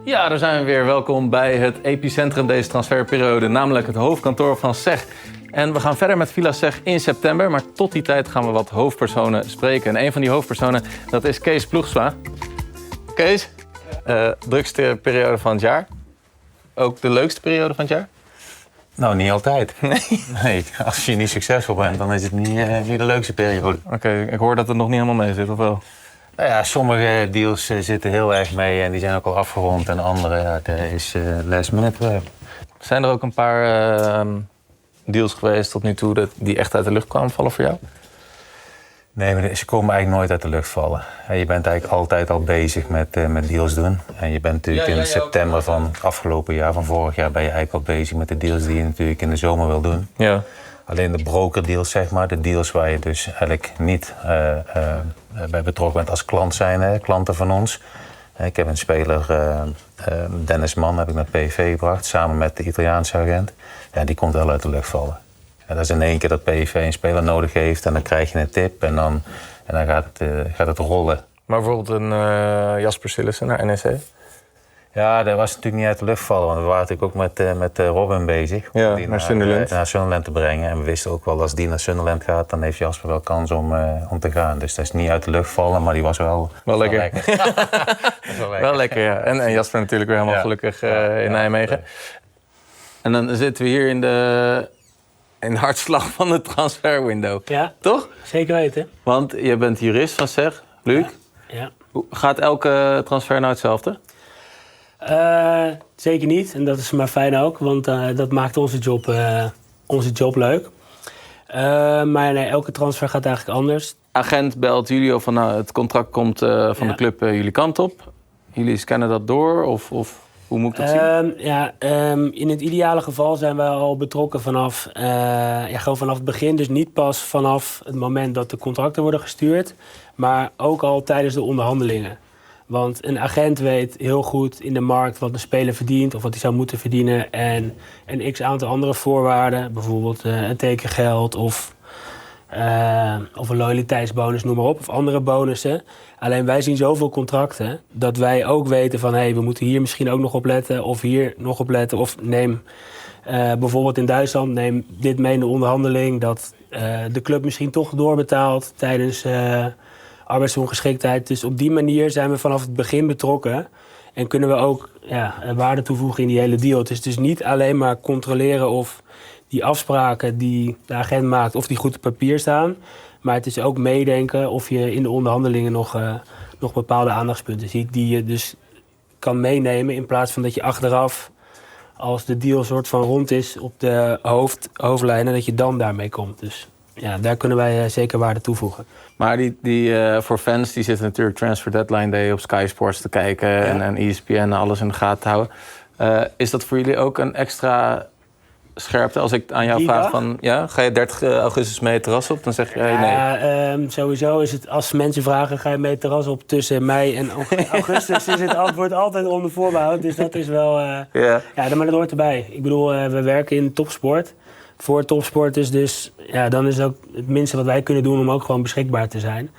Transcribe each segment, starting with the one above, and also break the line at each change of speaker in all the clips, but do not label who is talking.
Ja, daar zijn we weer. Welkom bij het epicentrum deze transferperiode, namelijk het hoofdkantoor van SEG. En we gaan verder met Villa SEG in september, maar tot die tijd gaan we wat hoofdpersonen spreken. En een van die hoofdpersonen, dat is Kees Ploegsma. Kees, drukste periode van het jaar. Ook de leukste periode van het jaar?
Nou, niet altijd.
Nee.
Als je niet succesvol bent, dan is het niet de leukste periode.
Oké, ik hoor dat het nog niet helemaal mee zit, of wel?
Nou ja, sommige deals zitten heel erg mee en die zijn ook al afgerond. En andere, dat is last minute.
Zijn er ook een paar deals geweest tot nu toe die echt uit de lucht kwamen vallen voor jou?
Nee, maar ze komen eigenlijk nooit uit de lucht vallen. Je bent eigenlijk altijd al bezig met deals doen. En je bent natuurlijk in september van het afgelopen jaar, van vorig jaar, ben je eigenlijk al bezig met de deals die je natuurlijk in de zomer wil doen.
Ja.
Alleen de brokerdeals, zeg maar, de deals waar je dus eigenlijk niet bij betrokken bent als klant zijn, klanten van ons. Ik heb een speler, Dennis Mann, heb ik naar PSV gebracht, samen met de Italiaanse agent. Ja, die komt wel uit de lucht vallen. Ja, dat is in één keer dat PSV een speler nodig heeft en dan krijg je een tip en dan gaat het rollen.
Maar bijvoorbeeld een Jasper Sillissen naar NEC?
Ja, dat was natuurlijk niet uit de lucht vallen, want we waren natuurlijk ook met Robin bezig.
Ja,
om die
naar Sunderland.
Naar Sunderland te brengen. En we wisten ook wel, als die naar Sunderland gaat, dan heeft Jasper wel kans om te gaan. Dus dat is niet uit de lucht vallen, maar die was wel
lekker. Wel lekker, ja. En Jasper natuurlijk weer helemaal gelukkig in Nijmegen. En dan zitten we hier in de hartslag van de transferwindow.
Ja,
toch?
Zeker weten.
Want je bent jurist van SEG, Luc.
Ja.
Gaat elke transfer nou hetzelfde?
Zeker niet. En dat is maar fijn ook, want dat maakt onze job leuk. Maar nee, elke transfer gaat eigenlijk anders.
Agent belt jullie of van het contract komt van de club jullie kant op. Jullie scannen dat door of hoe moet ik dat zien?
In het ideale geval zijn wij al betrokken vanaf het begin. Dus niet pas vanaf het moment dat de contracten worden gestuurd, maar ook al tijdens de onderhandelingen. Want een agent weet heel goed in de markt wat een speler verdient of wat hij zou moeten verdienen. En een x-aantal andere voorwaarden, bijvoorbeeld een tekengeld of een loyaliteitsbonus, noem maar op, of andere bonussen. Alleen wij zien zoveel contracten dat wij ook weten van we moeten hier misschien ook nog op letten of hier nog op letten. Of neem bijvoorbeeld in Duitsland, neem dit mee in de onderhandeling dat de club misschien toch doorbetaalt tijdens arbeidsongeschiktheid. Dus op die manier zijn we vanaf het begin betrokken en kunnen we ook waarde toevoegen in die hele deal. Het is dus niet alleen maar controleren of die afspraken die de agent maakt, of die goed op papier staan. Maar het is ook meedenken of je in de onderhandelingen nog bepaalde aandachtspunten ziet die je dus kan meenemen in plaats van dat je achteraf, als de deal soort van rond is op de hoofdlijnen, dat je dan daarmee komt. Dus ja, daar kunnen wij zeker waarde toevoegen.
Maar die voor fans die zitten natuurlijk Transfer Deadline Day op Sky Sports te kijken en ESPN en alles in de gaten te houden. Is dat voor jullie ook een extra scherpte? Als ik aan jou vraag van, ga je 30 augustus mee het terras op? Dan zeg je nee.
Sowieso is het, als mensen vragen, ga je mee het terras op tussen mei en augustus, is het antwoord altijd onder voorbehoud. Dus dat is wel, maar dat hoort erbij. Ik bedoel, we werken in topsport. Voor topsporters, dus dan is het ook het minste wat wij kunnen doen om ook gewoon beschikbaar te zijn.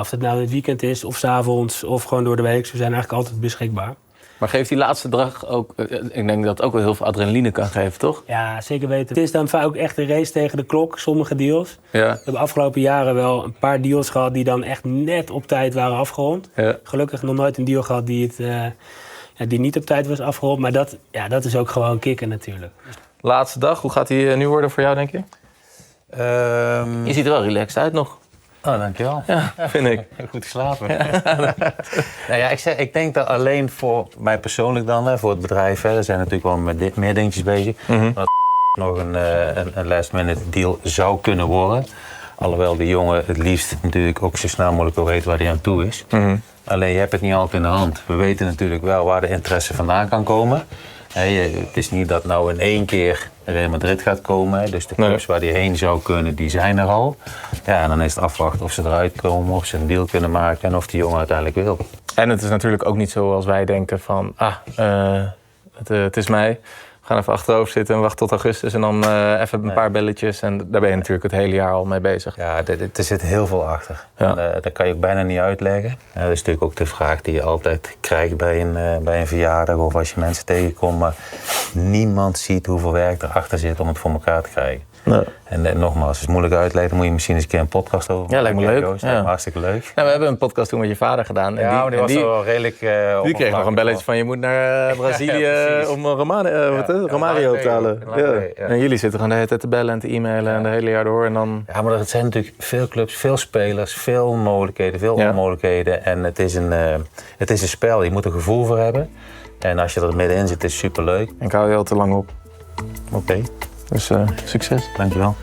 Of dat nou in het weekend is, of 's avonds, of gewoon door de week. We zijn eigenlijk altijd beschikbaar.
Maar geeft die laatste dag ook, ik denk dat het ook wel heel veel adrenaline kan geven, toch?
Ja, zeker weten. Het is dan vaak ook echt een race tegen de klok, sommige deals. Ja. We hebben afgelopen jaren wel een paar deals gehad die dan echt net op tijd waren afgerond. Ja. Gelukkig nog nooit een deal gehad die niet op tijd was afgerond. Maar dat is ook gewoon kicken natuurlijk.
Laatste dag, hoe gaat die nu worden voor jou, denk je? Je ziet er wel relaxed uit nog.
Oh, dankjewel.
Ja, vind ik.
Goed geslapen. Ja. Ik denk dat alleen voor mij persoonlijk dan, voor het bedrijf, er zijn natuurlijk wel met meer dingetjes bezig. Mm-hmm. Dat nog een last minute deal zou kunnen worden. Alhoewel de jongen het liefst natuurlijk ook zo snel mogelijk wil weten waar hij aan toe is. Mm-hmm. Alleen je hebt het niet altijd in de hand. We weten natuurlijk wel waar de interesse vandaan kan komen. Het is niet dat nou in één keer Real Madrid gaat komen. Dus de clubs waar die heen zou kunnen, die zijn er al. Ja, en dan is het afwachten of ze eruit komen, of ze een deal kunnen maken en of die jongen uiteindelijk wil.
En het is natuurlijk ook niet zoals wij denken van, het is mij. We gaan even achterover zitten en wachten tot augustus. En dan even een paar belletjes. En daar ben je natuurlijk het hele jaar al mee bezig.
Ja, er zit heel veel achter.
Ja.
En, dat kan je ook bijna niet uitleggen. Dat is natuurlijk ook de vraag die je altijd krijgt bij een verjaardag of als je mensen tegenkomt. Maar niemand ziet hoeveel werk erachter zit om het voor elkaar te krijgen. Nee. En nogmaals, als het moeilijk uitleggen, dan moet je misschien eens een keer een podcast over.
Ja, lijkt me leuk.
Joost,
ja.
Hartstikke leuk.
Ja, we hebben een podcast toen met je vader gedaan.
Ja, maar die was wel redelijk...
die kreeg nog een belletje van je moet naar Brazilië om Romario op te halen. Ja. En jullie zitten gewoon de hele tijd te bellen en te e-mailen en de hele jaar door. En dan...
Ja, maar het zijn natuurlijk veel clubs, veel spelers, veel mogelijkheden, veel onmogelijkheden. En het is een spel, je moet er gevoel voor hebben. En als je er middenin zit, is het superleuk.
En ik hou je al te lang op.
Oké.
Dus succes.
Dankjewel.